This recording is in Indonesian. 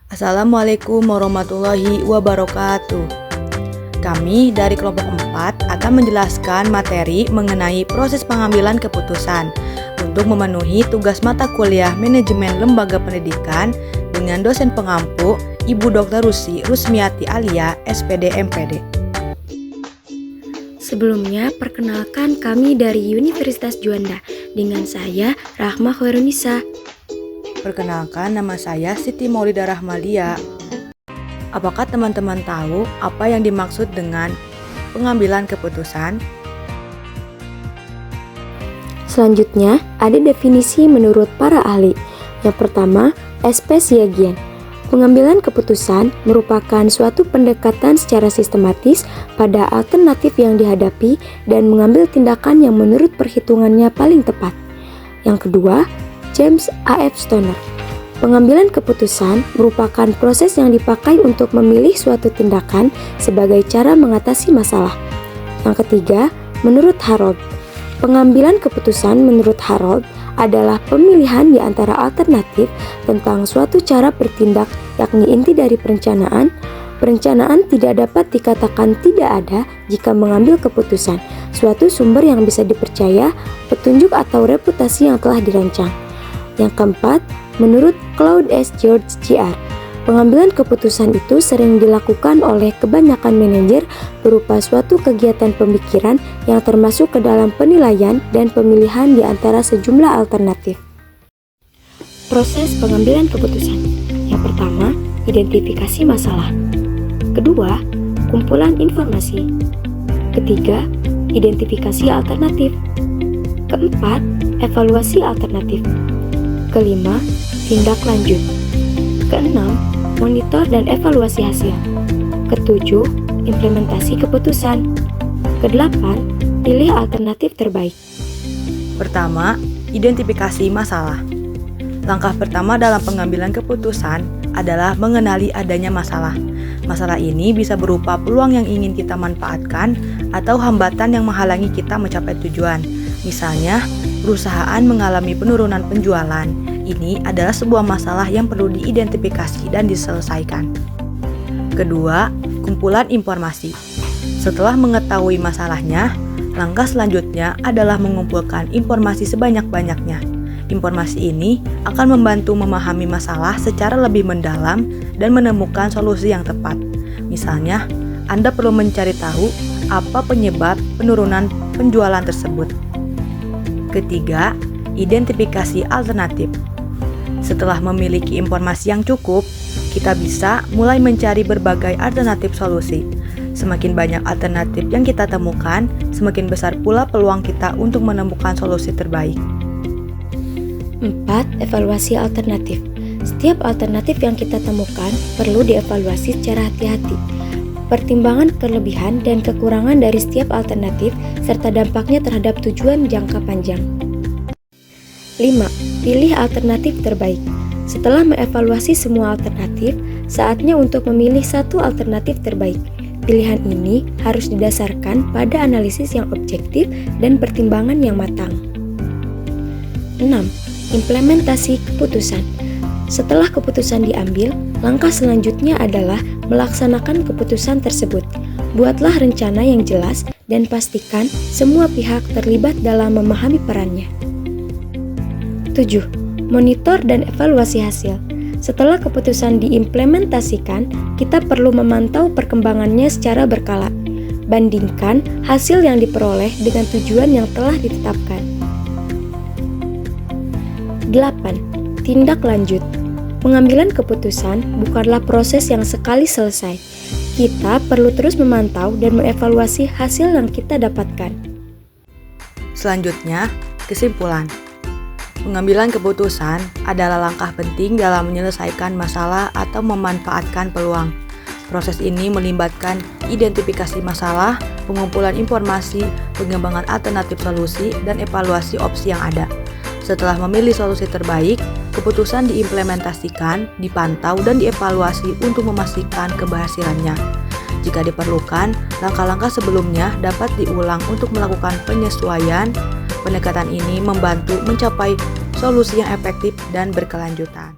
Assalamualaikum warahmatullahi wabarakatuh. Kami dari kelompok 4 akan menjelaskan materi mengenai proses pengambilan keputusan untuk memenuhi tugas mata kuliah Manajemen Lembaga Pendidikan dengan dosen pengampu Ibu Dr. Rusi Rusmiati Alia, SPD MPD. Sebelumnya, perkenalkan kami dari Universitas Juanda dengan saya Rahma Khairunisa. Perkenalkan, nama saya Siti Maulida Rahmalia. Apakah teman-teman tahu apa yang dimaksud dengan pengambilan keputusan? Selanjutnya, ada definisi menurut para ahli. Yang pertama, espesiagian. Pengambilan keputusan merupakan suatu pendekatan secara sistematis pada alternatif yang dihadapi dan mengambil tindakan yang menurut perhitungannya paling tepat. Yang kedua, James A.F. Stoner. Pengambilan keputusan merupakan proses yang dipakai untuk memilih suatu tindakan sebagai cara mengatasi masalah. Yang ketiga, menurut Harold. Pengambilan keputusan menurut Harold adalah pemilihan di antara alternatif tentang suatu cara bertindak, yakni inti dari perencanaan. Perencanaan tidak dapat dikatakan tidak ada jika mengambil keputusan, suatu sumber yang bisa dipercaya, petunjuk atau reputasi yang telah dirancang. Yang keempat, menurut Claude S. George Jr., pengambilan keputusan itu sering dilakukan oleh kebanyakan manajer berupa suatu kegiatan pemikiran yang termasuk ke dalam penilaian dan pemilihan di antara sejumlah alternatif. Proses pengambilan keputusan. Yang pertama, identifikasi masalah. Kedua, kumpulan informasi. Ketiga, identifikasi alternatif. Keempat, evaluasi alternatif. Kelima, tindak lanjut. Keenam, monitor dan evaluasi hasil. Ketujuh, implementasi keputusan. Kedelapan, pilih alternatif terbaik. Pertama, identifikasi masalah. Langkah pertama dalam pengambilan keputusan adalah mengenali adanya masalah. Masalah ini bisa berupa peluang yang ingin kita manfaatkan atau hambatan yang menghalangi kita mencapai tujuan. Misalnya, perusahaan mengalami penurunan penjualan. Ini adalah sebuah masalah yang perlu diidentifikasi dan diselesaikan. Kedua, kumpulan informasi. Setelah mengetahui masalahnya, langkah selanjutnya adalah mengumpulkan informasi sebanyak-banyaknya. Informasi ini akan membantu memahami masalah secara lebih mendalam dan menemukan solusi yang tepat. Misalnya, Anda perlu mencari tahu apa penyebab penurunan penjualan tersebut. Ketiga, identifikasi alternatif. Setelah memiliki informasi yang cukup, kita bisa mulai mencari berbagai alternatif solusi. Semakin banyak alternatif yang kita temukan, semakin besar pula peluang kita untuk menemukan solusi terbaik. 4. Evaluasi alternatif. Setiap alternatif yang kita temukan perlu dievaluasi secara hati-hati. Pertimbangan kelebihan dan kekurangan dari setiap alternatif serta dampaknya terhadap tujuan jangka panjang. 5. Pilih alternatif terbaik. Setelah mengevaluasi semua alternatif, saatnya untuk memilih satu alternatif terbaik. Pilihan ini harus didasarkan pada analisis yang objektif dan pertimbangan yang matang. 6. Implementasi keputusan. Setelah keputusan diambil, langkah selanjutnya adalah melaksanakan keputusan tersebut. Buatlah rencana yang jelas dan pastikan semua pihak terlibat dalam memahami perannya. 7. Monitor dan evaluasi hasil. Setelah keputusan diimplementasikan, kita perlu memantau perkembangannya secara berkala. Bandingkan hasil yang diperoleh dengan tujuan yang telah ditetapkan. 8. Tindak lanjut. Pengambilan keputusan bukanlah proses yang sekali selesai. Kita perlu terus memantau dan mengevaluasi hasil yang kita dapatkan. Selanjutnya, kesimpulan. Pengambilan keputusan adalah langkah penting dalam menyelesaikan masalah atau memanfaatkan peluang. Proses ini melibatkan identifikasi masalah, pengumpulan informasi, pengembangan alternatif solusi, dan evaluasi opsi yang ada. Setelah memilih solusi terbaik, keputusan diimplementasikan, dipantau, dan dievaluasi untuk memastikan keberhasilannya. Jika diperlukan, langkah-langkah sebelumnya dapat diulang untuk melakukan penyesuaian. Pendekatan ini membantu mencapai solusi yang efektif dan berkelanjutan.